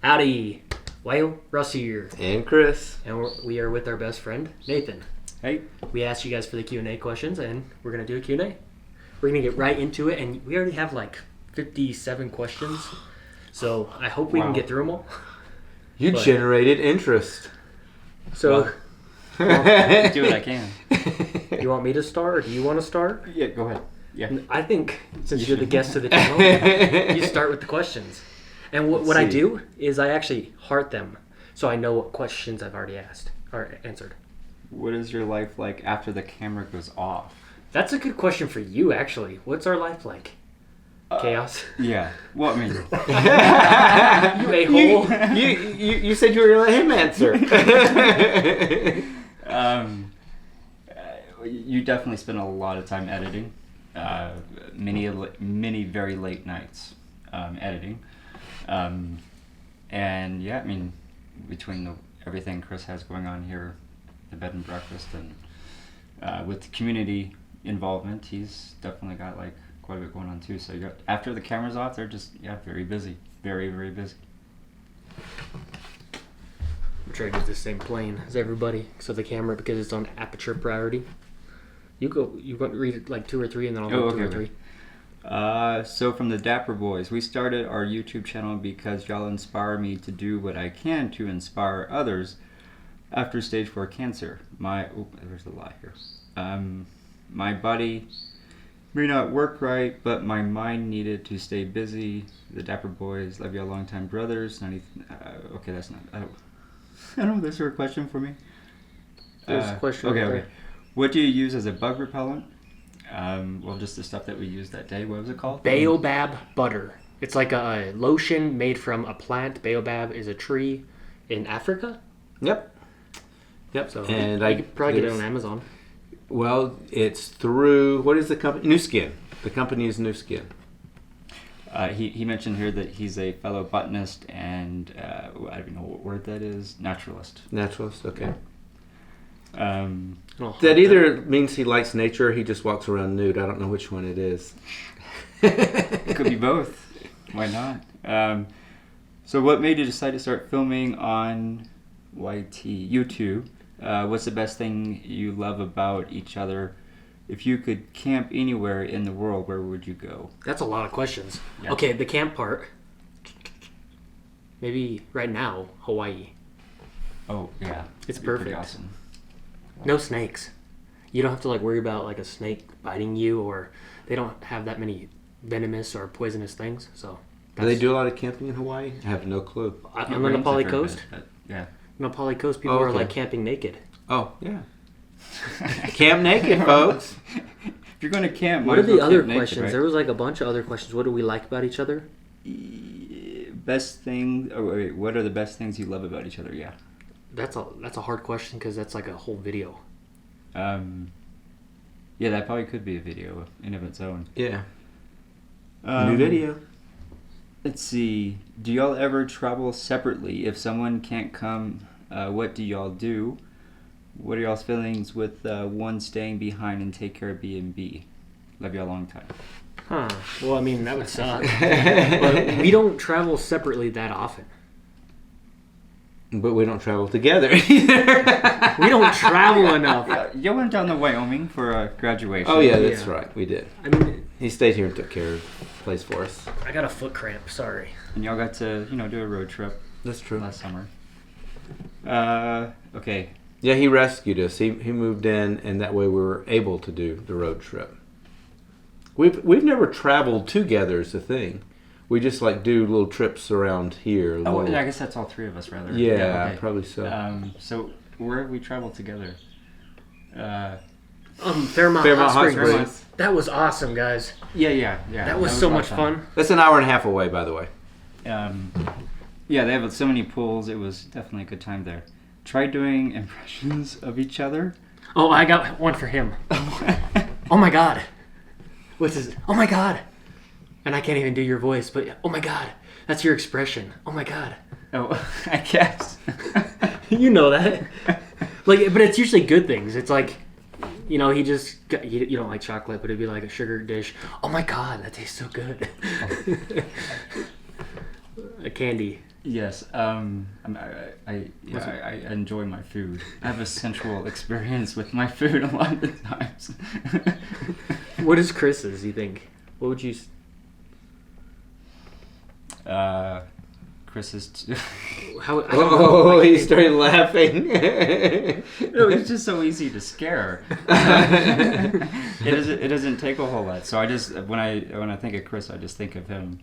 Howdy. Well, Russ here. And Chris. And we are with our best friend, Nathan. Hey. We asked you guys for the Q&A questions, and we're going to do a Q&A. We're going to get right into it, and we already have like 57 questions. So I hope we can get through them all. You generated interest. So... do what I can. You want me to start, or do you want to start? Yeah, go ahead. Yeah. I think, since you're the guest of the channel, you start with the questions. And what I do is I actually heart them, so I know what questions I've already asked or answered. What is your life like after the camera goes off? That's a good question for you, actually. What's our life like? Chaos? Yeah. Well, I mean... You a-hole. You said you were going to let him answer. You definitely spend a lot of time editing. Many very late nights editing. And yeah, I mean, between everything Chris has going on here, the bed and breakfast, and with the community involvement, he's definitely got like quite a bit going on too. So after the camera's off, they're just very busy, very busy. I'm trying to get the same plane as everybody, so the camera, because it's on aperture priority. You go read it like 2 or 3, and then I'll go 2 or 3. So from the Dapper Boys, we started our YouTube channel because y'all inspire me to do what I can to inspire others after stage 4 cancer. There's a lot here. My body may not work right, but my mind needed to stay busy. The Dapper Boys, love y'all, longtime brothers. Okay, that's not. I don't know. There's a question for me. There's a question. Okay. What do you use as a bug repellent? Well, just the stuff that we used that day. What was it called? Baobab butter. It's like a lotion made from a plant. Baobab is a tree in Africa. Yep. So and you could probably get it on Amazon. Well, it's through, what is the company? New Skin. The company is New Skin. He mentioned here that he's a fellow botanist and I don't know what word that is. Naturalist. Naturalist, okay. That either means he likes nature or he just walks around nude. I don't know which one it is. It could be both. Why not? So what made you decide to start filming on YouTube? What's the best thing you love about each other? If you could camp anywhere in the world, where would you go? That's a lot of questions. Yeah. Okay, the camp part. Maybe right now, Hawaii. Oh, yeah. It's That'd be pretty perfect. Awesome. No snakes. You don't have to worry about a snake biting you, or they don't have that many venomous or poisonous things. So do they do a lot of camping in Hawaii? I have no clue. On the Nepali coast? Yeah. Nepali coast, people are camping naked. Oh, yeah. Camp naked, folks. If you're going to camp, what are the other naked, questions? right? There was a bunch of other questions. What do we like about each other? Best thing. Oh, wait, what are the best things you love about each other? Yeah. That's a hard question because that's like a whole video. Yeah, that probably could be a video in of its own. Yeah. New video. Let's see. Do y'all ever travel separately? If someone can't come, what do y'all do? What are y'all's feelings with one staying behind and take care of B&B? Love y'all a long time. Huh. Well, I mean, that would suck. But we don't travel separately that often. But we don't travel together either. We don't travel enough. You went down to Wyoming for graduation. Oh, yeah, that's right. We did. I mean, he stayed here and took care of the place for us. I got a foot cramp. Sorry. And y'all got to, do a road trip. That's true. Last summer. Okay. Yeah, he rescued us. He moved in, and that way we were able to do the road trip. We've never traveled together is the thing. We just do little trips around here. Oh, I guess that's all 3 of us, rather. Yeah, okay. probably so. So where have we traveled together? Fairmont Hot Springs. That was awesome, guys. Yeah. That was so much fun. That's an hour and a half away, by the way. Yeah, they have so many pools. It was definitely a good time there. Try doing impressions of each other. Oh, I got one for him. Oh my God. What's his? Oh my God. And I can't even do your voice, but oh my God, that's your expression. Oh my God. Oh, I guess. You know that. But it's usually good things. It's he just got, you don't like chocolate, but it'd be like a sugar dish. Oh my God, that tastes so good. A candy. Yes. I enjoy my food. I have a sensual experience with my food a lot of the times. What is Chris's, you think? What would you... Chris's... How, I don't know. Oh, he started laughing. No, it's just so easy to scare. It doesn't take a whole lot. So I just when I think of Chris, I just think of him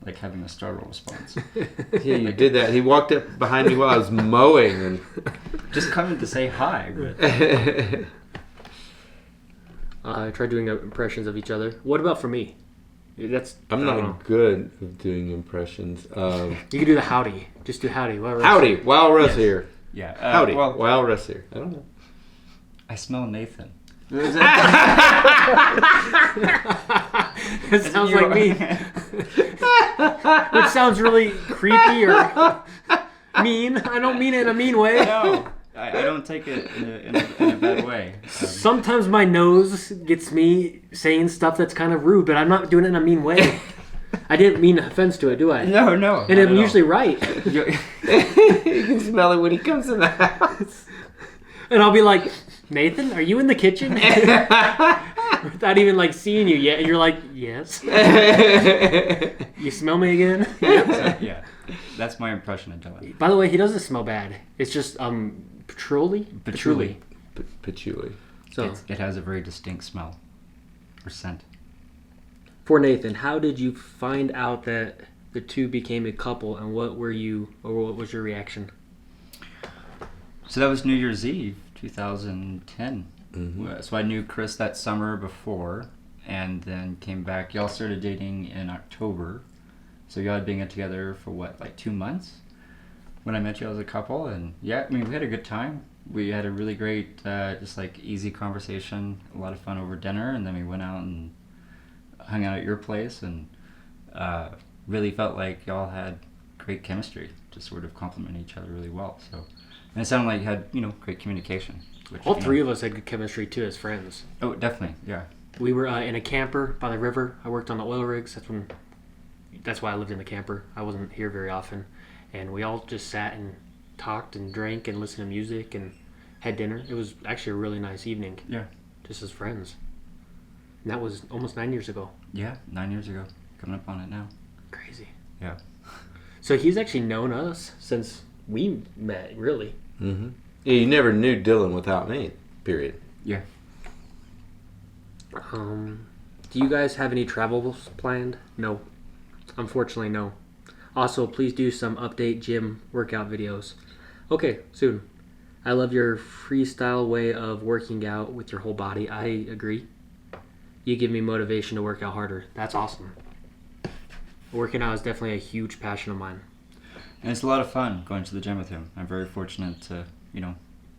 like having a startle response. Yeah, you did that. He walked up behind me while I was mowing and Just coming to say hi. But I tried doing impressions of each other. What about for me? That's I'm I don't know. not good at doing impressions. You can do the howdy. Just do howdy. Well, Howdy, Wild Russ Yes. here. yeah. Howdy, Well, Wild Russ here. I don't know. I smell Nathan. It sounds like me. Which sounds really creepy or mean. I don't mean it in a mean way. No, I don't take it in a bad way. Sometimes my nose gets me saying stuff that's kind of rude, but I'm not doing it in a mean way. I didn't mean offense to it, do I? No. And I'm usually right. You can smell it when he comes in the house. And I'll be like, Nathan, are you in the kitchen? Without even like seeing you yet, and you're like, yes. You smell me again? Yeah, that's my impression of Dylan. By the way, he doesn't smell bad. It's just patchouli. Patchouli. Patchouli. So It has a very distinct smell or scent. for Nathan, how did you find out that the two became a couple, and what was your reaction? So that was New Year's Eve, 2010. Mm-hmm. So I knew Chris that summer before, and then came back. Y'all started dating in October. So y'all had been together for what, like 2 months? When I met you as a couple, and yeah, I mean, we had a good time. We had a really great, just like easy conversation, a lot of fun over dinner, and then we went out and hung out at your place, and really felt like y'all had great chemistry, just sort of complement each other really well. So, and it sounded like you had, great communication. Which, All three of us had good chemistry too as friends. Oh, definitely, yeah. We were in a camper by the river. I worked on the oil rigs. That's why I lived in the camper. I wasn't here very often, and we all just sat and talked and drank and listened to music and had dinner. It was actually a really nice evening. Yeah. Just as friends. And that was almost 9 years ago. Yeah, 9 years ago. Coming up on it now. Crazy. Yeah. So he's actually known us since we met, really. Mm-hmm. Yeah, you never knew Dylan without me, period. Yeah. Do you guys have any travels planned? No. Unfortunately, no. Also, please do some update gym workout videos. Okay, soon. I love your freestyle way of working out with your whole body. I agree. You give me motivation to work out harder. That's awesome. Working out is definitely a huge passion of mine. And it's a lot of fun going to the gym with him. I'm very fortunate to,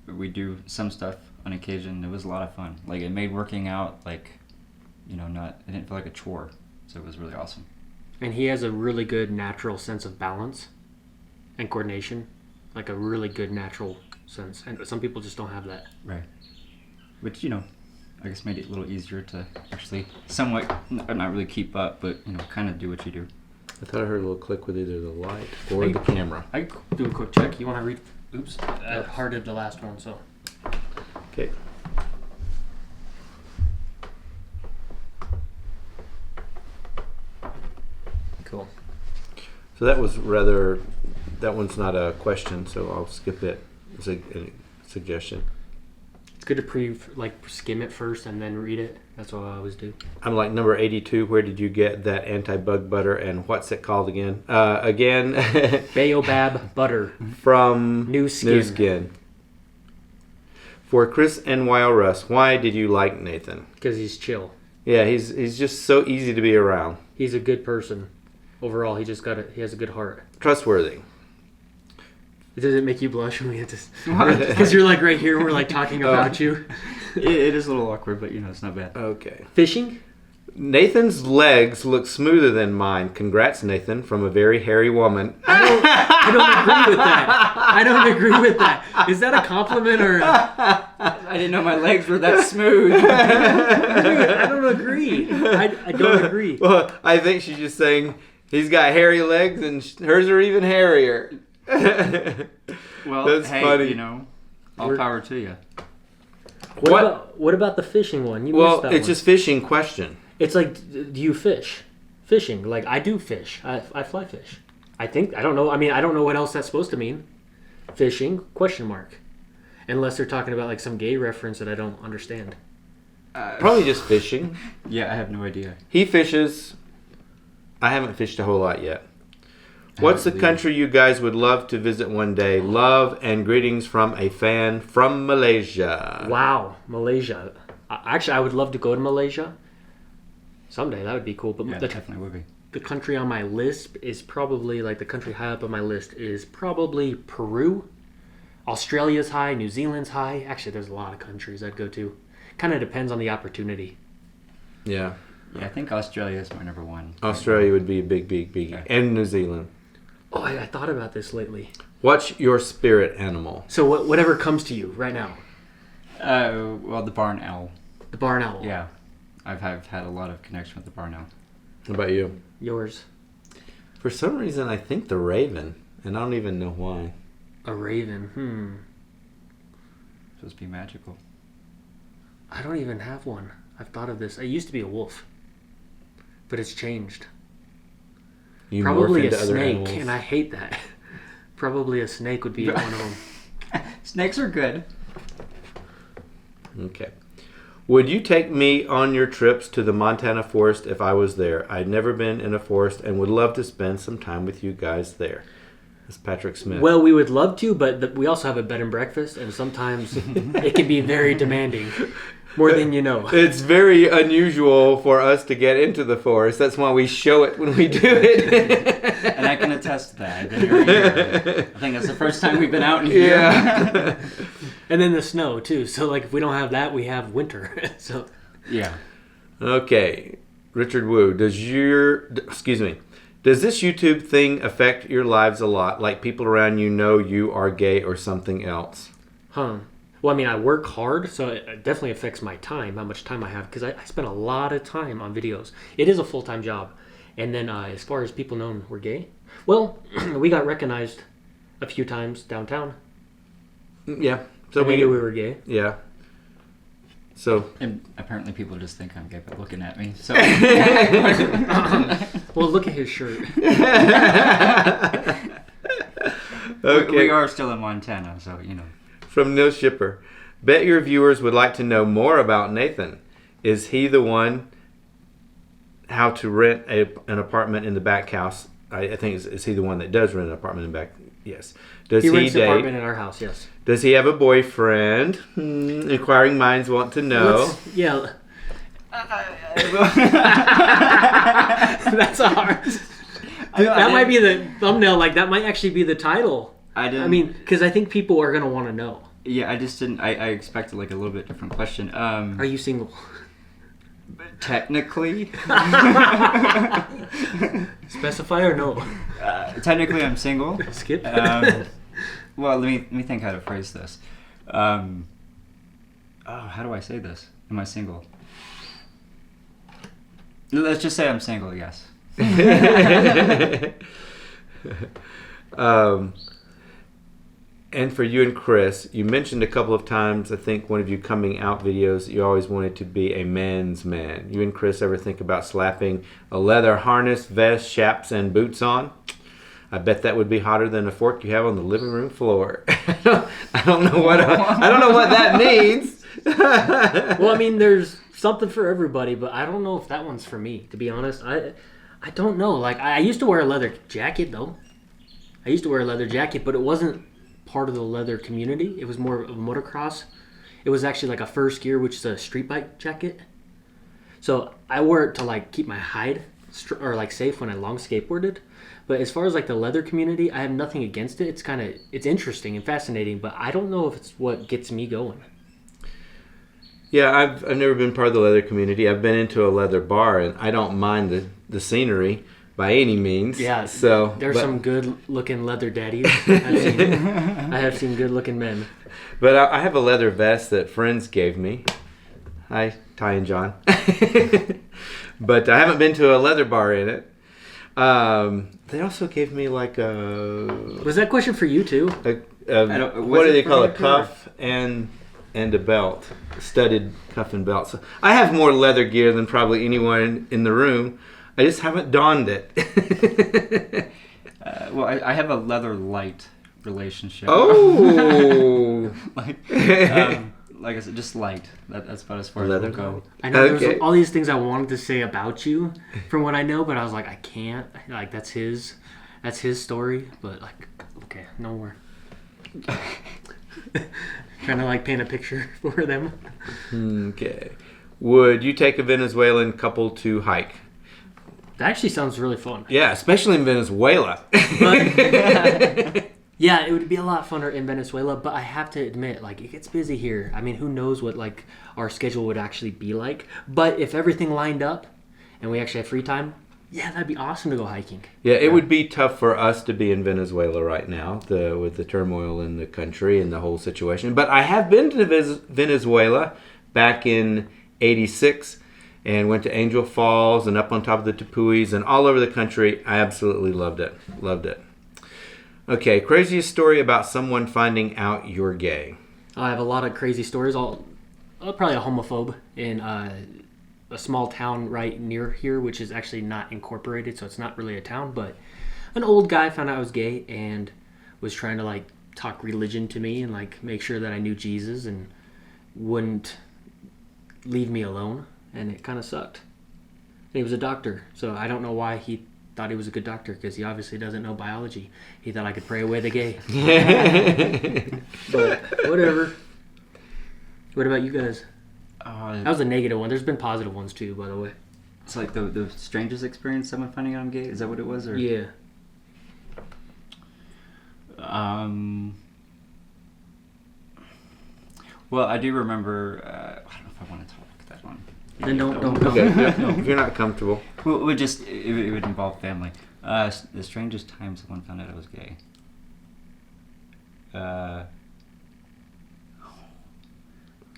we do some stuff on occasion. It was a lot of fun. Like, it made working out, it didn't feel like a chore. So it was really awesome. And he has a really good natural sense of balance and coordination. Like a really good natural sense. And some people just don't have that. Right. Which, I guess made it a little easier to actually somewhat, not really keep up, but, kind of do what you do. I thought I heard a little click with either the light or the camera. I can do a quick check. You want to read? Oops. I hearted the last one, so. Okay. Cool. So that one's not a question, so I'll skip it. It's a suggestion. It's good to skim it first and then read it. That's what I always do. I'm like number 82. Where did you get that anti-bug butter, and what's it called again? Again, Baobab butter. from New Skin. Skin. For Chris and Wild Russ, why did you like Nathan? Because he's chill. Yeah, he's just so easy to be around. He's a good person. Overall, he has a good heart. Trustworthy. Does it make you blush when we have to? Because you're like right here, and we're like talking about you. It is a little awkward, but, it's not bad. Okay. Fishing? Nathan's legs look smoother than mine. Congrats, Nathan, from a very hairy woman. I don't agree with that. I don't agree with that. Is that a compliment or? I didn't know my legs were that smooth. I don't agree. I don't agree. Well, I think she's just saying He's got hairy legs, and hers are even hairier. Well, That's hey, funny. you know, all power to you. What about the fishing one? You missed that it's one. just fishing question. It's like, do you fish? Fishing. Like, I do fish. I fly fish. I don't know. I mean, I don't know what else that's supposed to mean. Fishing, question mark. Unless they're talking about, like, some gay reference that I don't understand. Probably just fishing. Yeah, I have no idea. He fishes. I haven't fished a whole lot yet. What's the country you guys would love to visit one day? Love and greetings from a fan from Malaysia. Wow, Malaysia. Actually, I would love to go to Malaysia. Someday, that would be cool. But Yeah, definitely would be. the country on my list is probably, like, the country high up on my list is probably Peru. Australia's high, New Zealand's high. Actually, there's a lot of countries I'd go to. Kind of depends on the opportunity. Yeah. Yeah, I think Australia is my number one. Australia would be a big biggie. Yeah. And New Zealand. Oh, I thought about this lately. What's your spirit animal? So whatever comes to you right now. Well, the barn owl. The barn owl. Yeah, I've had a lot of connection with the barn owl. How about you? Yours. For some reason, I think the raven. And I don't even know why. A raven. Supposed to be magical. I don't even have one. I've thought of this. I used to be a wolf. But it's changed. You Probably morph a into other snake, animals. and I hate that. Probably a snake would be one of them. Snakes are good. Okay. Would you take me on your trips to the Montana forest if I was there? I'd never been in a forest and would love to spend some time with you guys there. That's Patrick Smith. Well, we would love to, but we also have a bed and breakfast, and sometimes it can be very demanding. More than you know. It's very unusual for us to get into the forest. That's why we show it when we do it. And I can attest to that. I've been here a year. I think that's the first time we've been out in here. Yeah. And then the snow, too. So, like, if we don't have that, we have winter. So, Yeah. Okay. Richard Wu, does this YouTube thing affect your lives a lot? Like people around you know you are gay or something else? Well, I mean, I work hard, so it definitely affects my time, how much time I have, because I spend a lot of time on videos. It is a full-time job. And then as far as people knowing we're gay, well, we got recognized a few times downtown. Yeah. So we knew we were gay. Yeah. So. And apparently people just think I'm gay by looking at me. So. Well, look at his shirt. Okay. We are still in Montana, so, you know. From Neil Shipper. Bet your viewers would like to know more about Nathan. Is he the one how to rent an apartment in the back house? I think is he the one that does rent an apartment in the back? Yes. Does he rents an date? apartment in our house, yes. Does he have a boyfriend? Inquiring minds want to know. Yeah. That's a hard. That might be the thumbnail. Like, that might actually be the title. I mean, because I think people are going to want to know. Yeah, I just didn't. I expected like a little bit different question. Are you single? Technically. Specify or no? Technically, I'm single. Skip. Well, let me think how to phrase this. How do I say this? Am I single? Let's just say I'm single. Yes. And for you and Chris, you mentioned a couple of times, I think one of you coming out videos, you always wanted to be a man's man. You and Chris ever think about slapping a leather harness, vest, chaps, and boots on? I bet that would be hotter than a fork you have on the living room floor. I don't know what that means. Well, I mean, there's something for everybody, but I don't know if that one's for me, to be honest. I don't know. Like, I used to wear a leather jacket, though. I used to wear a leather jacket, but it wasn't part of the leather community. It was more of a motocross. It was actually like a first gear, which is a street bike jacket. So I wore it to like keep my hide or like safe when I long skateboarded. But as far as like the leather community, I have nothing against it. It's interesting and fascinating, but I don't know if it's what gets me going. Yeah, I've never been part of the leather community. I've been into a leather bar, and I don't mind the scenery by any means. Yeah, so there's some good-looking leather daddies. I have seen good-looking men. But I have a leather vest that friends gave me. Hi, Ty and John. But I haven't been to a leather bar in it. They also gave me like a Was that question for you too? what do they call it? Cuff and a belt, studded cuff and belt. So I have more leather gear than probably anyone in the room. I just haven't donned it. Well, I have a leather light relationship. Oh, Like I said, just light. That's about as far leather as we'll go. I know Okay. there's all these things I wanted to say about you from what I know, but I was like, I can't. Like that's his story. But like, okay, no more. Trying to like paint a picture for them. Okay. Would you take a Venezuelan couple to hike? That actually sounds really fun. Yeah, especially in Venezuela. Yeah, it would be a lot funner in Venezuela, but I have to admit, like, it gets busy here. I mean, who knows what, like, our schedule would actually be like. But if everything lined up and we actually have free time, yeah, that'd be awesome to go hiking. Yeah, it would be tough for us to be in Venezuela right now, with the turmoil in the country and the whole situation. But I have been to Venezuela back in '86 and went to Angel Falls and up on top of the Tepuis and all over the country. I absolutely loved it. Loved it. Okay, craziest story about someone finding out you're gay. I have a lot of crazy stories. Probably a homophobe in a small town right near here, which is actually not incorporated, so it's not really a town. But an old guy found out I was gay and was trying to like talk religion to me and like make sure that I knew Jesus and wouldn't leave me alone, and it kind of sucked. And he was a doctor, so I don't know why he thought he was a good doctor, because he obviously doesn't know biology. He thought I could pray away the gay. But whatever. What about you guys? That was a negative one. There's been positive ones too, by the way. It's like the strangest experience, someone finding out I'm gay. Is that what it was? Or? Yeah. Well, I do remember. I don't know if I want to talk that one. Then don't. Okay, if you're not comfortable. Well, it would involve family. The strangest time someone found out I was gay.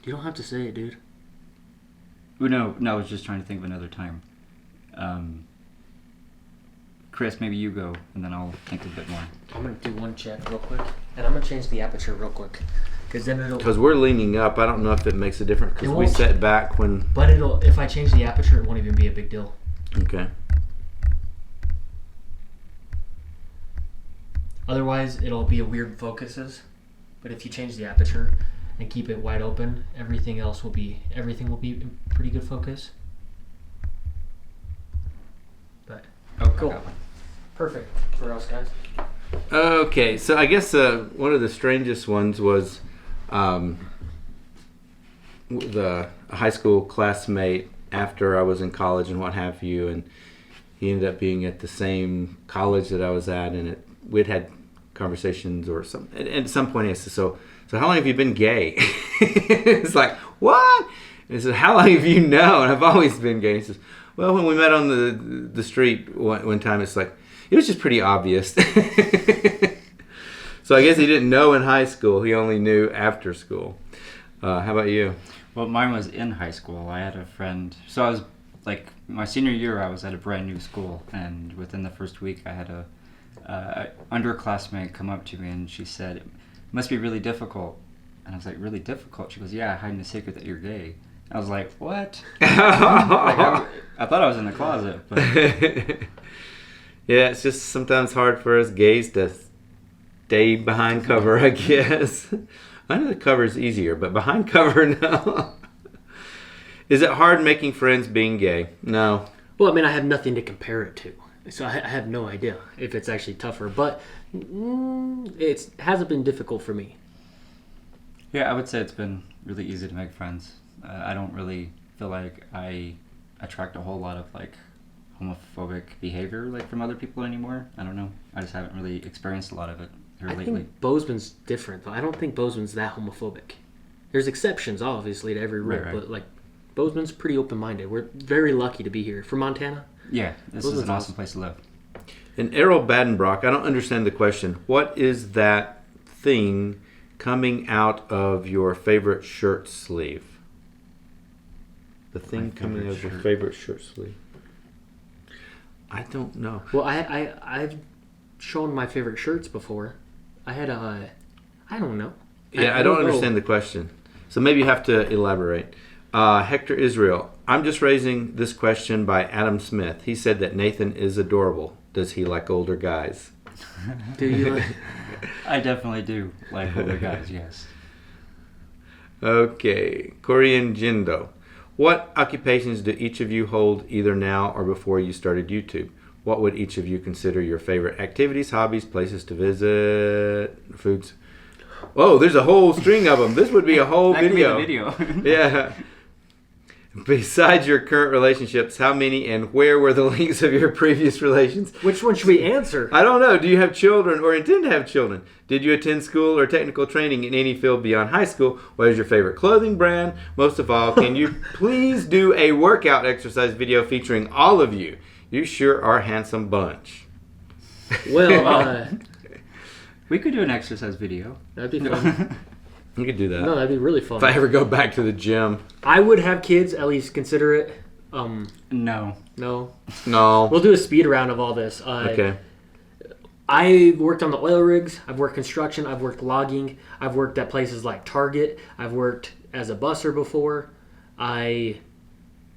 You don't have to say it, dude. No, I was just trying to think of another time. Chris, maybe you go, and then I'll think a bit more. I'm gonna do one check real quick, and I'm gonna change the aperture real quick, Because we're leaning up. I don't know if it makes a difference because It we won't. set back when. But if I change the aperture, it won't even be a big deal. Okay. Otherwise, it'll be a weird focuses. But if you change the aperture and keep it wide open, everything will be in pretty good focus. But cool, perfect for us guys. Okay, so I guess one of the strangest ones was the high school classmate after I was in college and what have you, and he ended up being at the same college that I was at, and we'd had conversations or something. And at some point, I said, "So how long have you been gay?" It's like, what? And I said, "How long have you known?" I've always been gay. He says, "Well, when we met on the street one time, it's like." It was just pretty obvious. So I guess he didn't know in high school. He only knew after school. How about you? Well, mine was in high school. I had a friend. So I was like, my senior year, I was at a brand new school. And within the first week, I had a underclassmate come up to me and she said, "It must be really difficult." And I was like, "Really difficult?" She goes, "Yeah, hiding a secret that you're gay." I was like, "What?" I thought I was in the closet. But... Yeah, it's just sometimes hard for us gays to stay behind cover, I guess. Under the cover is easier, but behind cover, no. Is it hard making friends being gay? No. Well, I mean, I have nothing to compare it to, so I have no idea if it's actually tougher. But it hasn't been difficult for me. Yeah, I would say it's been really easy to make friends. I don't really feel like I attract a whole lot of like homophobic behavior like from other people anymore. I don't know. I just haven't really experienced a lot of it here I lately. think Bozeman's different, though. I don't think Bozeman's that homophobic. There's exceptions, obviously, to every rule, Right. but like Bozeman's pretty open-minded. We're very lucky to be here. From Montana? Yeah, this is an awesome place to live. And Errol Badenbrock, I don't understand the question. What is that thing coming out of your favorite shirt sleeve? The thing coming out of your favorite shirt sleeve. I don't know. Well, I've shown my favorite shirts before. I had a, I don't know. Yeah, I don't understand the question. So maybe you have to elaborate. Hector Israel. I'm just raising this question by Adam Smith. He said that Nathan is adorable. Does he like older guys? Do you? I definitely do like older guys, yes. Okay. Korean Jindo. What occupations do each of you hold either now or before you started YouTube? What would each of you consider your favorite activities, hobbies, places to visit, foods? Oh, there's a whole string of them. This would be a whole video. That could be the video. Yeah. Besides your current relationships, how many and where were the links of your previous relations? Which one should we answer? I don't know. Do you have children or intend to have children? Did you attend school or technical training in any field beyond high school? What is your favorite clothing brand? Most of all, can you please do a workout exercise video featuring all of you? You sure are a handsome bunch. Well, We could do an exercise video. that'd be fun. You could do that. No, that'd be really fun. If I ever go back to the gym. I would have kids, at least consider it. No. No. No. We'll do a speed round of all this. Okay. I worked on the oil rigs. I've worked construction. I've worked logging. I've worked at places like Target. I've worked as a busser before. I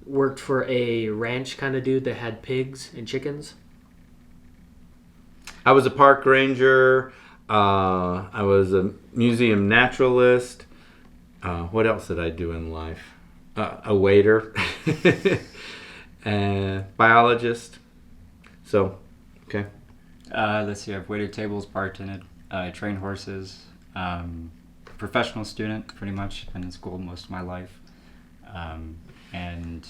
worked for a ranch kind of dude that had pigs and chickens. I was a park ranger. I was a museum naturalist. What else did I do in life? A waiter. Biologist. So, okay. Let's see. I've waited tables, bartended, trained horses, professional student, pretty much. Been in school most of my life. And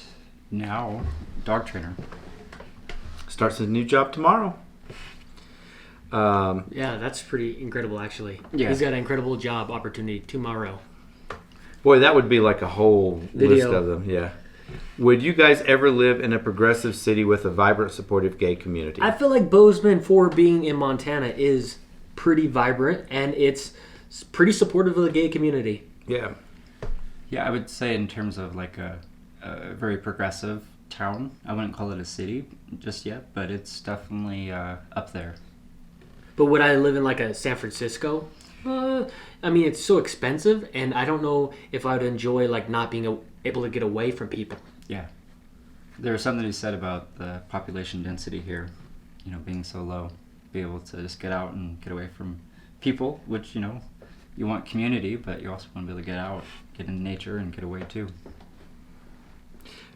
now, dog trainer. Starts a new job tomorrow. Yeah, that's pretty incredible, actually. Yeah. He's got an incredible job opportunity tomorrow. Boy, that would be like a whole list Video. of them. Yeah. Would you guys ever live in a progressive city with a vibrant, supportive gay community? I feel like Bozeman, for being in Montana, is pretty vibrant, and it's pretty supportive of the gay community. Yeah. Yeah, I would say in terms of like a very progressive town. I wouldn't call it a city just yet, but it's definitely up there. But would I live in like a San Francisco? I mean, it's so expensive, and I don't know if I would enjoy like not being able to get away from people. Yeah. There was something you said about the population density here, being so low. Be able to just get out and get away from people, which, you want community, but you also want to be able to get out, get in nature, and get away too.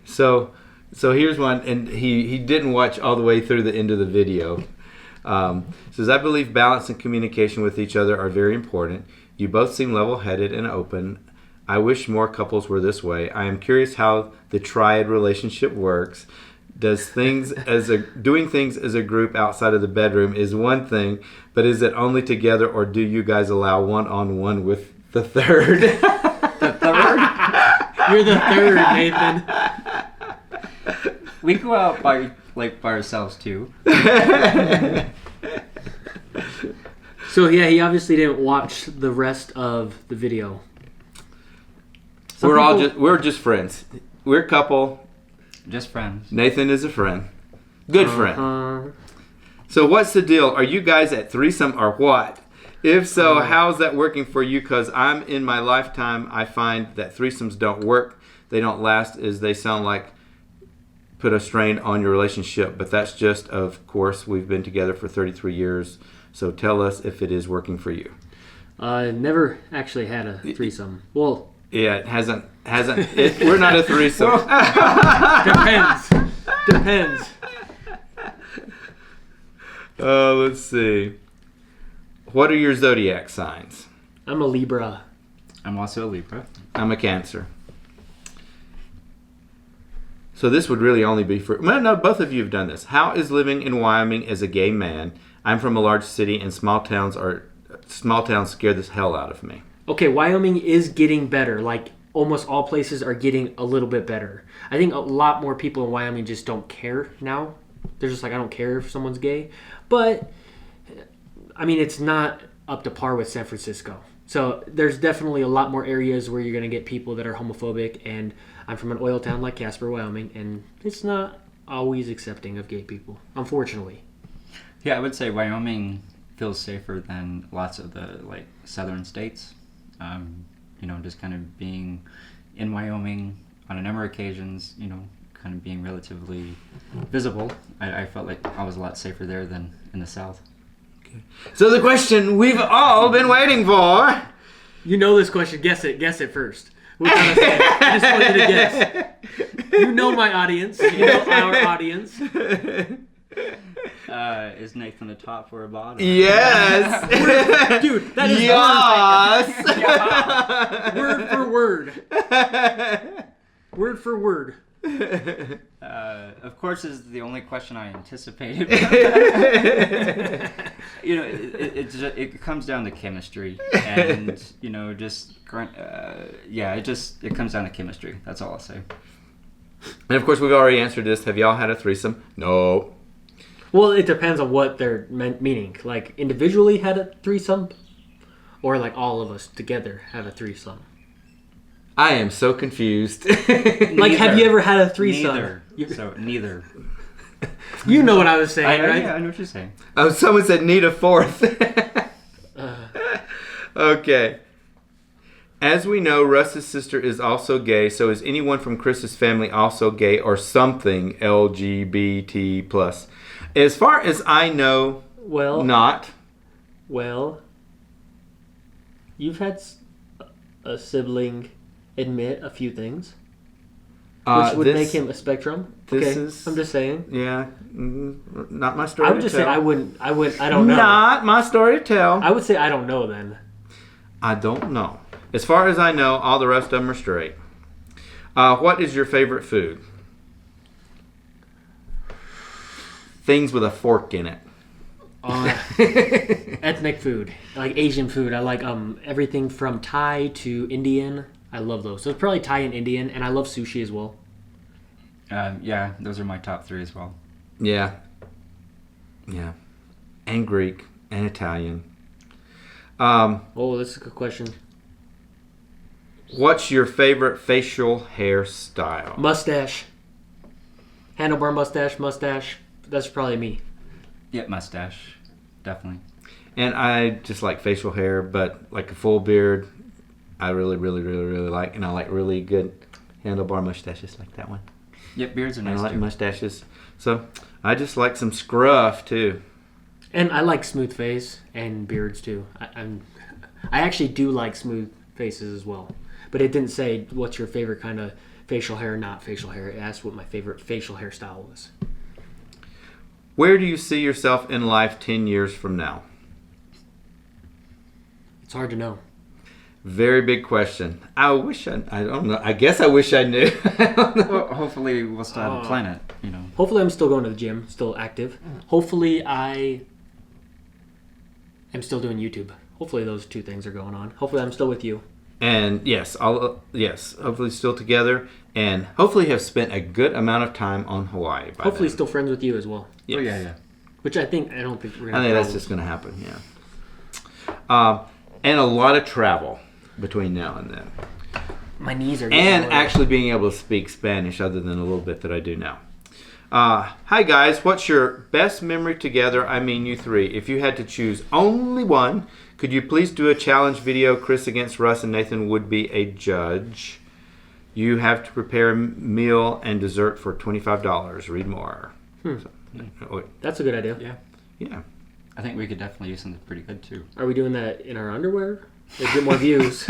So here's one, and he didn't watch all the way through the end of the video. Says, I believe balance and communication with each other are very important. You both seem level-headed and open. I wish more couples were this way. I am curious how the triad relationship works. Doing things as a group outside of the bedroom is one thing, but is it only together, or do you guys allow one-on-one with the third? The third? You're the third, Nathan. We go out by ourselves too. So yeah, he obviously didn't watch the rest of the video. We're just friends. We're a couple. Just friends. Nathan is a friend. Good friend. Uh, So what's the deal? Are you guys at threesome or what? If so, how's that working for you? Because I'm in my lifetime, I find that threesomes don't work. They don't last, as they sound like put a strain on your relationship. But that's just, of course, we've been together for 33 years. So tell us if it is working for you. never actually had a threesome. Well, Yeah, it hasn't. We're not a threesome. depends. Let's see. What are your zodiac signs? I'm a Libra. I'm also a Libra. I'm a Cancer. So this would really only be for... Well, no, both of you have done this. How is living in Wyoming as a gay man? I'm from a large city, and small towns scare the hell out of me. Okay, Wyoming is getting better. Like, almost all places are getting a little bit better. I think a lot more people in Wyoming just don't care now. They're just like, I don't care if someone's gay. But, I mean, it's not up to par with San Francisco. So there's definitely a lot more areas where you're going to get people that are homophobic. And I'm from an oil town like Casper, Wyoming, and it's not always accepting of gay people, unfortunately. Yeah, I would say Wyoming feels safer than lots of the like southern states. Just kind of being in Wyoming on a number of occasions, kind of being relatively visible. I felt like I was a lot safer there than in the South. Okay. So the question we've all been waiting for. You know this question. Guess it first. I just want you to guess. You know my audience. You know our audience. Is Nathan a top or a bottom? Yes. Dude, that is yes. Word for word. Word for word. Of course, this is the only question I anticipated. It comes down to chemistry, and it comes down to chemistry. That's all I'll say. And of course, we've already answered this. Have y'all had a threesome? No. Well, it depends on what they're meaning. Like individually had a threesome, or like all of us together have a threesome. I am so confused. Like, have you ever had a threesome? Neither. So neither. You know what I was saying, right? Yeah, I know what you're saying. Oh, someone said need a fourth. Okay. As we know, Russ's sister is also gay, so is anyone from Chris's family also gay or something LGBT+? As far as I know, not. Well, you've had a sibling admit a few things, which would make him a spectrum. I'm just saying. Yeah, not my story. I would just say I wouldn't. I don't know. Not my story to tell. I would say I don't know then. I don't know. As far as I know, all the rest of them are straight. What is your favorite food? Things with a fork in it. Ethnic food, like Asian food. I like everything from Thai to Indian. I love those. So it's probably Thai and Indian, and I love sushi as well. Yeah, those are my top 3 as well. Yeah. And Greek and Italian. This is a good question. What's your favorite facial hairstyle? Mustache. Handlebar mustache. That's probably me. Yeah, mustache. Definitely. And I just like facial hair, but like a full beard, I really, really, really, really like. And I like really good handlebar mustaches like that one. Yep, beards are nice I like too. mustaches. So I just like some scruff too. And I like smooth face and beards too. I actually do like smooth faces as well. But it didn't say what's your favorite kind of facial hair, not facial hair. It asked what my favorite facial hairstyle was. Where do you see yourself in life 10 years from now? It's hard to know. Very big question. I don't know. I guess I wish I knew. Well, hopefully we'll still have a planet, Hopefully I'm still going to the gym, still active. Hopefully I am still doing YouTube. Hopefully those 2 things are going on. Hopefully I'm still with you. And yes, hopefully still together, and hopefully have spent a good amount of time on Hawaii. Hopefully still friends with you as well. Yes. Oh yeah. Which I don't think we're going to have I think that's just going to happen, yeah. And a lot of travel between now and then. My knees are And actually being able to speak Spanish other than a little bit that I do now. Hi guys, what's your best memory together? I mean you 3. If you had to choose only one, could you please do a challenge video? Chris against Russ and Nathan would be a judge. You have to prepare a meal and dessert for $25. Read more. That's a good idea. Yeah. I think we could definitely do something pretty good too. Are we doing that in our underwear? Let's get more views.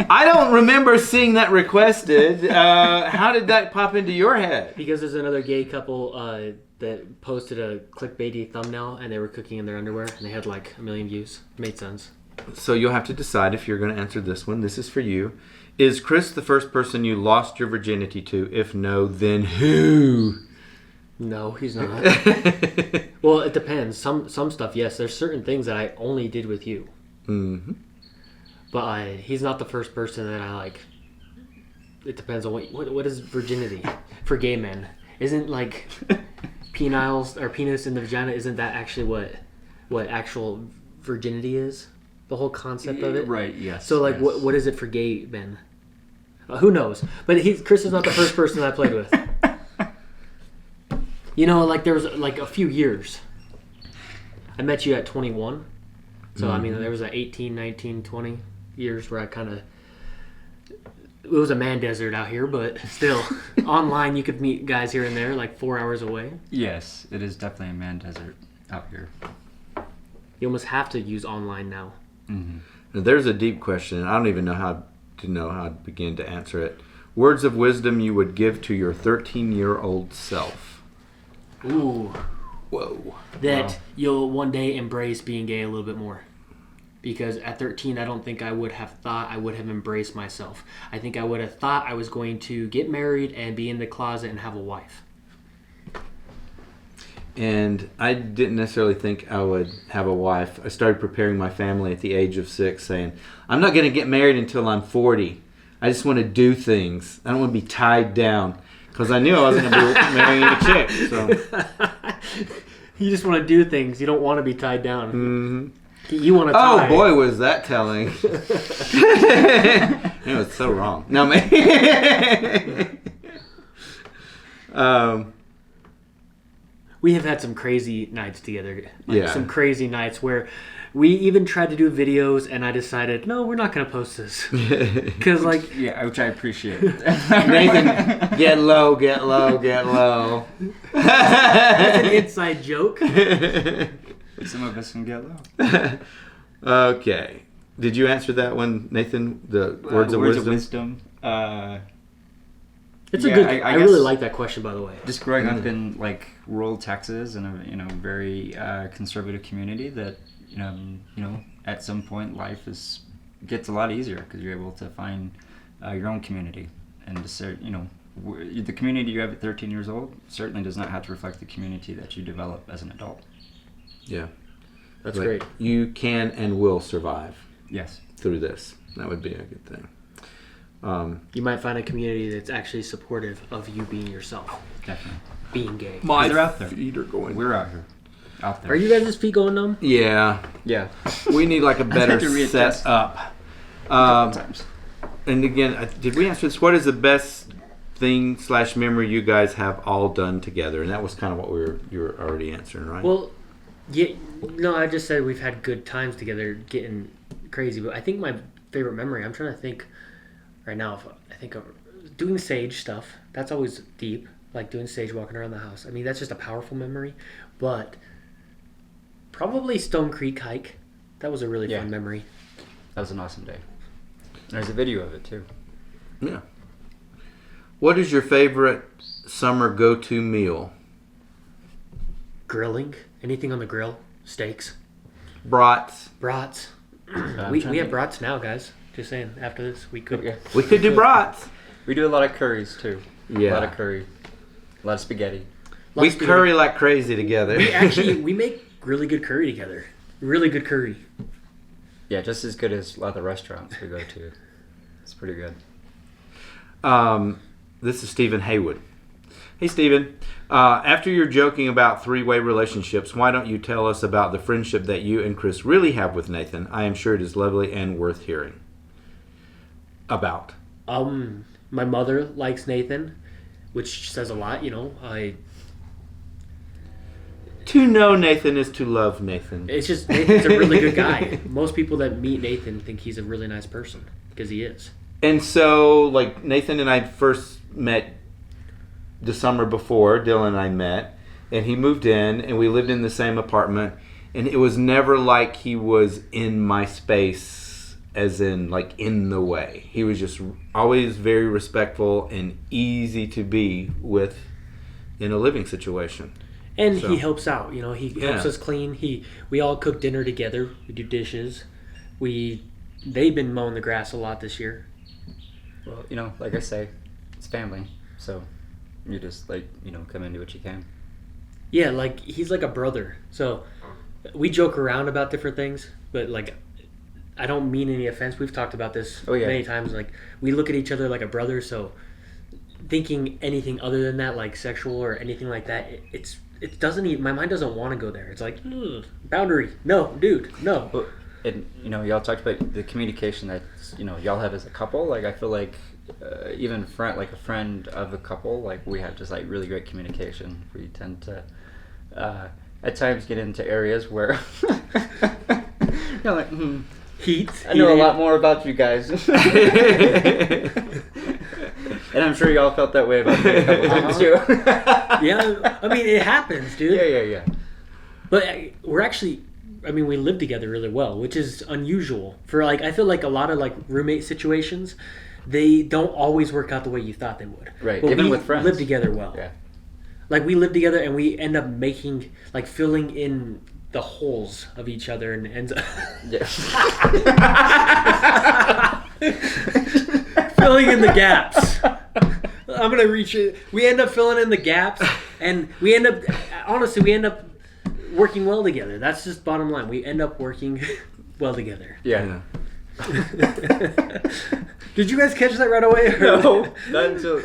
I don't remember seeing that requested. How did that pop into your head? Because there's another gay couple that posted a clickbaity thumbnail and they were cooking in their underwear and they had like 1 million views. It made sense. So you'll have to decide if you're going to answer this one. This is for you. Is Chris the first person you lost your virginity to? If no, then who? No, he's not. Well, it depends. Some stuff, yes. There's certain things that I only did with you. Mm-hmm. But he's not the first person that I like. It depends on what is virginity for gay men. Isn't like penile or penis in the vagina? Isn't that actually what actual virginity is? The whole concept of it, right? Yes. So like, yes. what is it for gay men? Who knows? But Chris is not the first person I played with. You know, like there was like a few years. I met you at 21. So, I mean, there was 18, 19, 20 years where I kind of... It was a man desert out here, but still, online you could meet guys here and there, like 4 hours away. Yes, it is definitely a man desert out here. You almost have to use online now. Mm-hmm. Now, there's a deep question. I don't even know how to begin to answer it. Words of wisdom you would give to your 13-year-old self. Ooh. Whoa. That you'll one day embrace being gay a little bit more. Because at 13, I don't think I would have thought I would have embraced myself. I think I would have thought I was going to get married and be in the closet and have a wife. And I didn't necessarily think I would have a wife. I started preparing my family at the age of 6, saying, I'm not going to get married until I'm 40. I just want to do things. I don't want to be tied down. Because I knew I wasn't going to be marrying a chick. So. You just want to do things. You don't want to be tied down. Mm-hmm. You want to tie. Oh, boy, was that telling. It was so wrong. No, man. We have had some crazy nights together. Yeah. Some crazy nights where we even tried to do videos, and I decided, no, we're not going to post this. Because, like... Yeah, which I appreciate. Nathan, get low, get low, get low. That's an inside joke. Some of us can get low. Okay. Did you answer that one, Nathan? The words of wisdom? It's Yeah, a good... I I really guess- like that question, by the way. Just growing up in like rural Texas in a very conservative community, that you know at some point life gets a lot easier because you're able to find your own community, and the community you have at 13 years old certainly does not have to reflect the community that you develop as an adult. Yeah. That's But great. You can and will survive Yes. through this. That would be a good thing. You might find a community that's actually supportive of you being yourself, Definitely. being gay. They're out there. feet are going. We're out here. Out there. Are you guys' feet going numb? Yeah. Yeah. We need like a better to readjust setup. a couple times. And again, did we answer this? What is the best thing / memory you guys have all done together? And that was kind of what you were already answering, right? Well, yeah, no, I just said we've had good times together, getting crazy. But I think my favorite memory, I'm trying to think right now, I think of doing sage stuff. That's always deep, like doing sage, walking around the house. I mean, that's just a powerful memory. But probably Stone Creek hike. That was a really fun memory. That was an awesome day. There's a video of it too. Yeah. What is your favorite summer go-to meal? Grilling. Anything on the grill. Steaks. Brats. Brats. I'm We trying to have brats now, guys. Just saying. After this, we could. Yeah. We could do brats. We do a lot of curries too. Yeah. A lot of curry. A lot of spaghetti. We curry like crazy together. We make really good curry together. Really good curry. Yeah, just as good as a lot of the restaurants we go to. It's pretty good. This is Stephen Haywood. Hey, Stephen. After you're joking about three-way relationships, why don't you tell us about the friendship that you and Chris really have with Nathan? I am sure it is lovely and worth hearing about. My mother likes Nathan, which says a lot, To know Nathan is to love Nathan. It's just Nathan's a really good guy. Most people that meet Nathan think he's a really nice person because he is. And so, like, Nathan and I first met the summer before Dylan and I met, and he moved in, and we lived in the same apartment, and it was never like he was in my space, as in, like, in the way. He was just always very respectful and easy to be with in a living situation. And So. he helps out, he helps us clean. We all cook dinner together. We do dishes. They've been mowing the grass a lot this year. Well, like I say, it's family. So you just come into what you can. Yeah, like he's like a brother. So we joke around about different things, but like I don't mean any offense. We've talked about this many times. Like we look at each other like a brother. So thinking anything other than that, like sexual or anything like that, it doesn't even, my mind doesn't want to go there. It's like, boundary. No, dude, no. Well, and y'all talked about the communication that y'all have as a couple. Like I feel like even like a friend of a couple, like we have just like really great communication. We tend to at times get into areas where you're like, Heat. I know a lot more about you guys. And I'm sure y'all felt that way about me a couple times too. Yeah, I mean, it happens, dude. Yeah. But we're actually, I mean, we live together really well, which is unusual. For like, I feel like a lot of like roommate situations, they don't always work out the way you thought they would. Right, But even we with friends. live together well. Yeah. Like we live together and we end up making, like filling in the holes of each other and ends up Yeah. filling in the gaps. I'm gonna reach it. We end up filling in the gaps, and we end up working well together. That's just bottom line. We end up working well together. Yeah. Did you guys catch that right away? No, not until.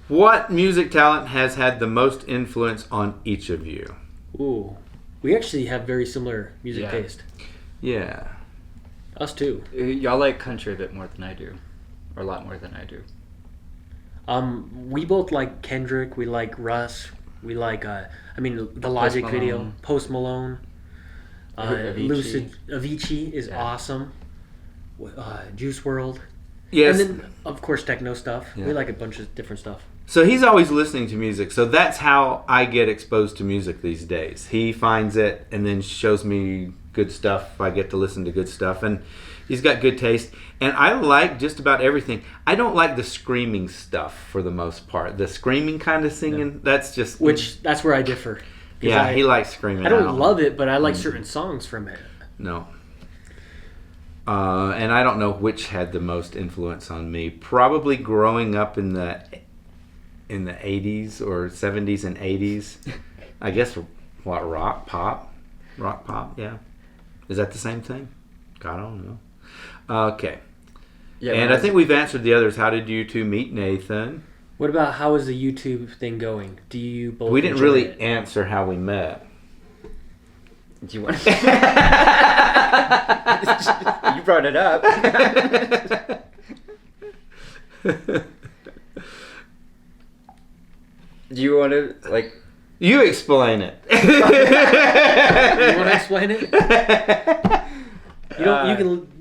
What music talent has had the most influence on each of you? Ooh, we actually have very similar music Yeah. taste. Yeah. Us too. Y'all like country a bit more than I do, or a lot more than I do. We both like Kendrick. We like Russ. We like, the Logic Malone. video. Post Malone. Avicii. Avicii is Yeah. awesome. Juice World. Yes. And then, of course, techno stuff. Yeah. We like a bunch of different stuff. So he's always listening to music. So that's how I get exposed to music these days. He finds it and then shows me good stuff. I get to listen to good stuff. And he's got good taste. And I like just about everything. I don't like the screaming stuff for the most part. The screaming kind of singing, that's just... That's where I differ. 'Cause Yeah, he likes screaming I don't out. love it, but I like certain songs from it. No. And I don't know which had the most influence on me. Probably growing up in the 80s or 70s and 80s. I guess, what, rock pop, yeah. Is that the same thing? God, I don't know. Okay. Yeah, And I think we've answered the others. How did you two meet Nathan? What about how is the YouTube thing going? Do you both We didn't enjoy really it? answer how we met. Do you want? You brought it up. Do you want to like? You explain it. You want to explain it?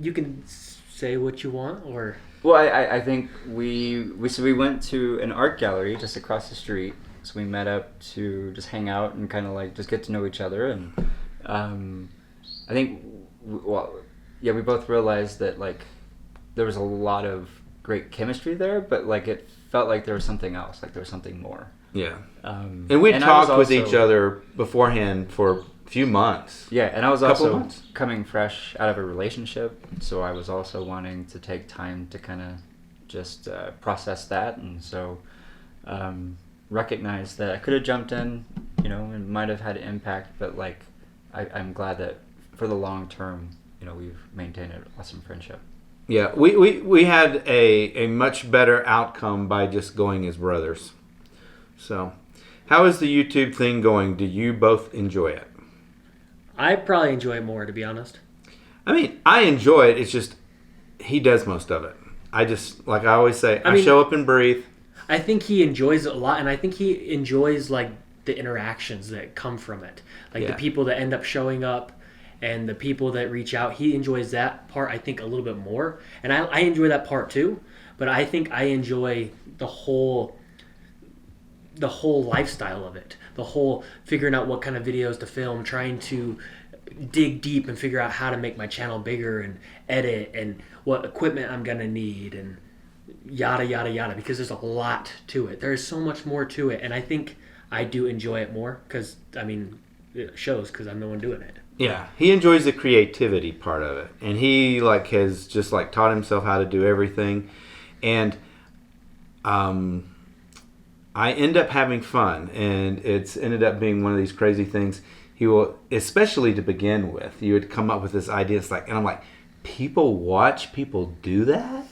You can say what you want, or Well, I think we went to an art gallery just across the street. So we met up to just hang out and kind of like just get to know each other. And I think we both realized that like there was a lot of great chemistry there, but like it felt like there was something else, like there was something more. Yeah. And And we I was talked with also- each other beforehand for a few months. Yeah, and I was Couple also months. coming fresh out of a relationship, so I was also wanting to take time to kind of just process that, and so recognize that I could have jumped in, and might have had an impact, but like I'm glad that for the long term, we've maintained an awesome friendship. Yeah, we had a much better outcome by just going as brothers. So, how is the YouTube thing going? Do you both enjoy it? I probably enjoy it more, to be honest. I mean, I enjoy it. It's just he does most of it. I just, like I always say, I mean- show up and breathe. I think he enjoys it a lot, and I think he enjoys like the interactions that come from it, like Yeah. the people that end up showing up, and the people that reach out. He enjoys that part, I think, a little bit more, and I enjoy that part too. But I think I enjoy the whole lifestyle of it, the whole figuring out what kind of videos to film, trying to dig deep and figure out how to make my channel bigger and edit and what equipment I'm gonna need and yada yada yada, because there's a lot to it. There's so much more to it, and I think I do enjoy it more because it shows because I'm the one doing it. Yeah, he enjoys the creativity part of it, and he has just taught himself how to do everything, and I end up having fun, and it's ended up being one of these crazy things. He will, especially to begin with, you would come up with this idea. And I'm like, people watch people do that?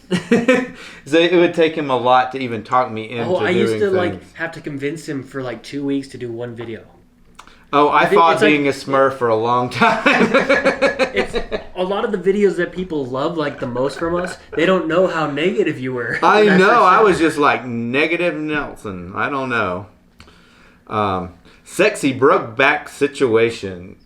So it would take him a lot to even talk me into doing I used to things. have to convince him for 2 weeks to do one video. Oh, I thought it's like- being a Smurf for a long time. It's a lot of the videos that people love like the most from us. They don't know how negative you were. I That's know. for I sure. was just like negative Nelson. I don't know. Sexy broke back situation.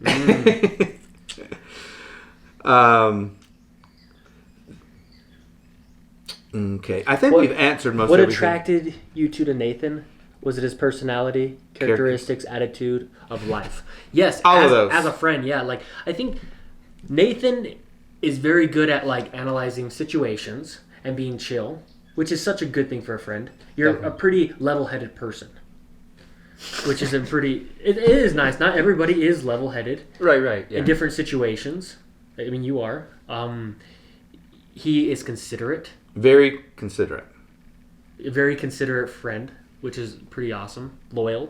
Okay. I think we've answered most What everything. attracted you to Nathan? Was it his personality, characteristics, attitude of life? Yes, All as, of those. as a friend, yeah. Like I think Nathan is very good at like analyzing situations and being chill, which is such a good thing for a friend. You're a pretty level-headed person, which is a pretty. It is nice. Not everybody is level-headed Right. Yeah. in different situations. I mean, you are. He is considerate, Very considerate. a very considerate friend, which is pretty awesome. Loyal,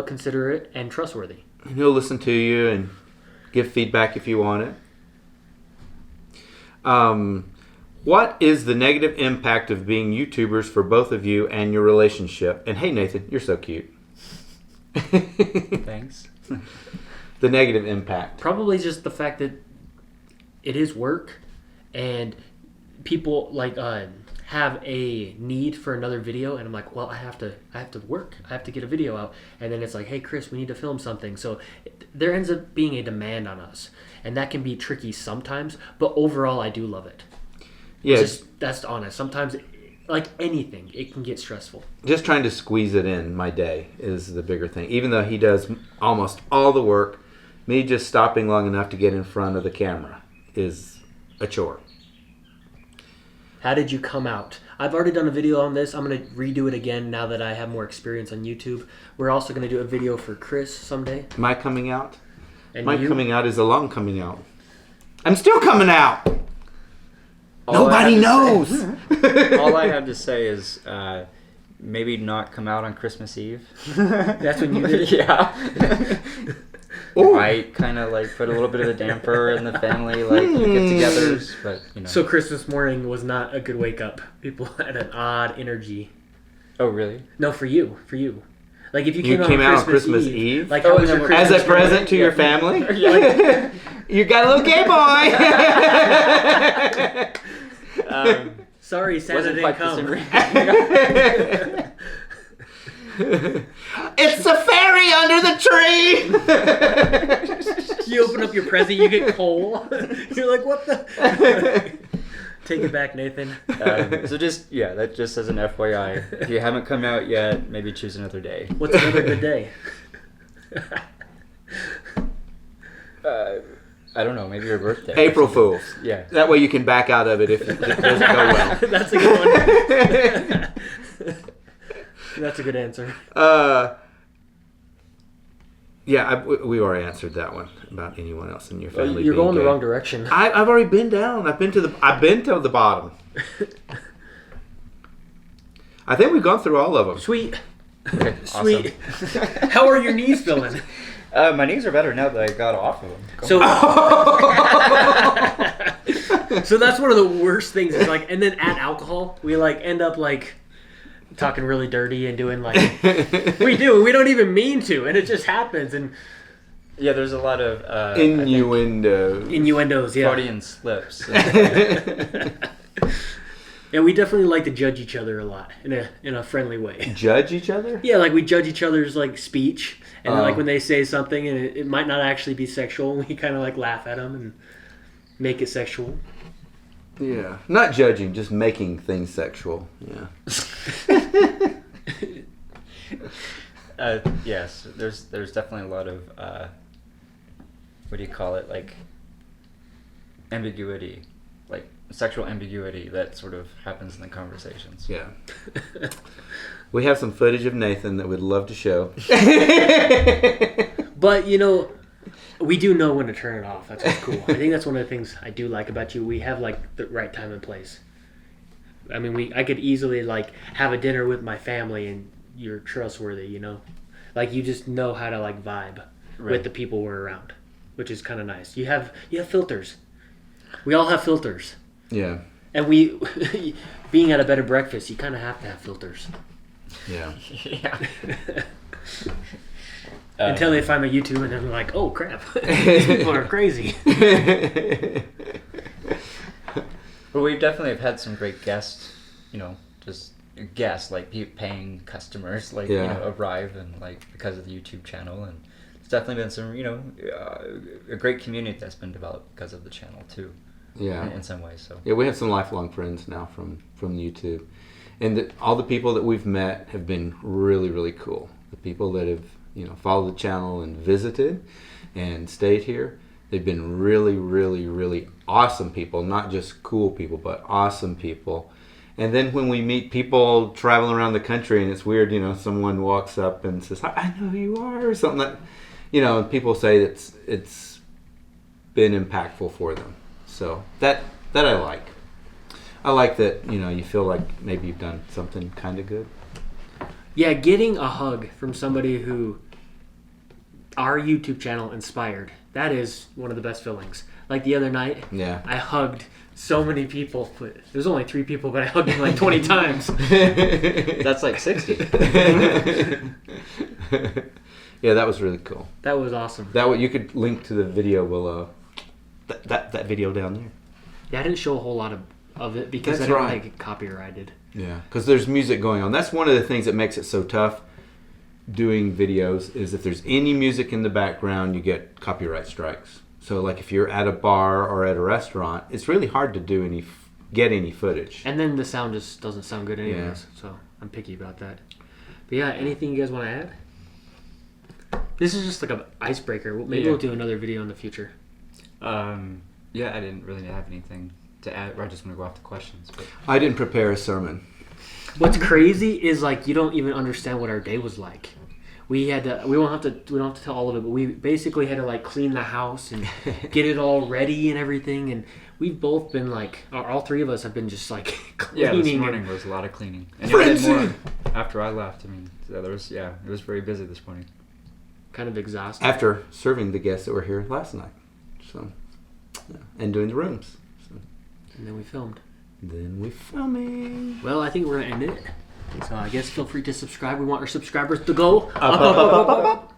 considerate, and trustworthy. And he'll listen to you and give feedback if you want it. What is the negative impact of being YouTubers for both of you and your relationship? And hey, Nathan, you're so cute. Thanks. The negative impact. Probably just the fact that it is work, and people like have a need for another video, and I'm like, well, I have to work. I have to get a video out, and then it's like, hey, Chris, we need to film something. So there ends up being a demand on us, and that can be tricky sometimes. But overall, I do love it. Yes. That's honest. Sometimes, like anything, it can get stressful. Just trying to squeeze it in my day is the bigger thing. Even though he does almost all the work, me just stopping long enough to get in front of the camera is a chore. How did you come out? I've already done a video on this. I'm going to redo it again now that I have more experience on YouTube. We're also going to do a video for Chris someday. My coming out? And My you? coming out is a long coming out. I'm still coming out! All I Nobody have knows! to say- all I have to say is maybe not come out on Christmas Eve. That's when you did it? Yeah. Ooh. Might kind of like put a little bit of a damper in the family like get-togethers, but you know. So Christmas morning was not a good wake up. People had an odd energy. Oh really? No, for you. Like if you You came, came out on on Christmas, Christmas Eve? Like Oh, how and was then your we're- As Christmas a present to your Yeah. family? You got a little gay boy! Sorry, Santa Wasn't didn't quite the come. same- It's a fairy under the tree! You open up your present, you get coal. You're like, what the? Take it back, Nathan. So just that just as an FYI, if you haven't come out yet, maybe choose another day. What's another good day? I don't know, maybe your birthday. April Fools. Yeah. That way you can back out of it if it doesn't go well. That's a good one. That's a good answer. We already answered that one about anyone else in your family. You're being going the gay. wrong direction. I've already been down. I've been to the bottom. I think we've gone through all of them. Sweet. Okay, Sweet. How are your knees feeling? My knees are better now that I got off of them. So that's one of the worst things. Is like, and then add alcohol. We like end up like talking really dirty and doing like we do. We don't even mean to, and it just happens. And yeah, there's a lot of Innuendo. innuendos. Yeah. Freudian slips. Yeah, we definitely like to judge each other a lot in a friendly way. Judge each other? Yeah, like we judge each other's like speech, and then like Oh. when they say something and it might not actually be sexual, we kind of like laugh at them and make it sexual. Yeah. Not judging, just making things sexual. Yeah. Yes, there's definitely a lot of what do you call it, like ambiguity, like sexual ambiguity that sort of happens in the conversations. Yeah. We have some footage of Nathan that we'd love to show. But we do know when to turn it off. That's what's cool. I think that's one of the things I do like about you. We have like the right time and place. I mean, I could easily like have a dinner with my family and you're trustworthy, like you just know how to like vibe with the people we're around, which is kind of nice. You have filters. We all have filters. Yeah. And we, being at a bed and breakfast, you kind of have to have filters. Yeah. Yeah. Until they find my YouTube and they're like, oh crap, these people are crazy. But we definitely have had some great guests, just guests, like paying customers, like, arrive and like because of the YouTube channel. And it's definitely been some, a great community that's been developed because of the channel too. Yeah. In some ways. So. Yeah, we have some lifelong friends now from YouTube. And all the people that we've met have been really, really cool. The people that have, followed the channel and visited and stayed here, they've been really, really, really awesome people. Not just cool people, but awesome people. And then when we meet people traveling around the country, and it's weird, someone walks up and says, I know who you are, or something that, people say it's been impactful for them. So that I like. I like that, you feel like maybe you've done something kind of good. Yeah, getting a hug from somebody who our YouTube channel inspired, that is one of the best feelings. Like the other night, I hugged so many people. There's only 3 people, but I hugged them like 20 times. That's like 60. Yeah, that was really cool. That was awesome. You could link to the video. That video down there. Yeah, I didn't show a whole lot of it because I didn't want to get copyrighted. Yeah, because there's music going on. That's one of the things that makes it so tough doing videos, is if there's any music in the background, you get copyright strikes. So like if you're at a bar or at a restaurant, it's really hard to get any footage. And then the sound just doesn't sound good anyways, so I'm picky about that. But yeah, anything you guys want to add? This is just like an icebreaker. Maybe we'll do another video in the future. Yeah, I didn't really have anything to add. I just want to go off the questions. But. I didn't prepare a sermon. What's crazy is like you don't even understand what our day was like. We don't have to tell all of it, but we basically had to like clean the house and get it all ready and everything. And we've both been like, all 3 of us have been just like cleaning. Yeah, this morning was a lot of cleaning. And it did more after I left. I mean, it was very busy this morning. Kind of exhausting. After serving the guests that were here last night, so and doing the rooms. So. And then we filmed. Then we filming. Well, I think we're gonna end it. So I guess feel free to subscribe. We want our subscribers to go up.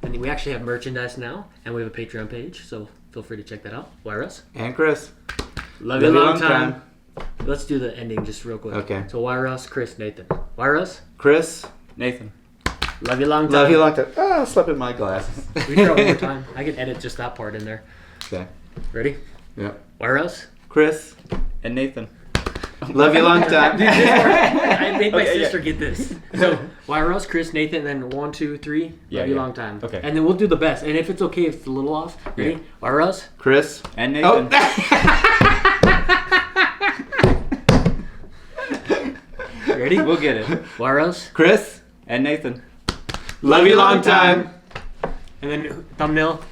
And we actually have merchandise now, and we have a Patreon page, so feel free to check that out. Why, Russ? And Chris. Love you long time. Let's do the ending just real quick. Okay. So why, Russ? Chris, Nathan. Why, Russ? Chris. Nathan. Love you long time. Love you long time. I slept in my glasses. We can try one more time. I can edit just that part in there. Okay. Ready? Yeah. Why, Russ? Chris. And Nathan. Love you long time. I made my sister get this. So, why Russ, Chris, Nathan, then 1, 2, 3. Love you long time. Okay. And then we'll do the best. And if it's okay, if it's a little off. Ready? Yeah. Why Russ? Chris. And Nathan. Ready? We'll get it. Why Russ? Chris. And Nathan. Love you long time. And then thumbnail.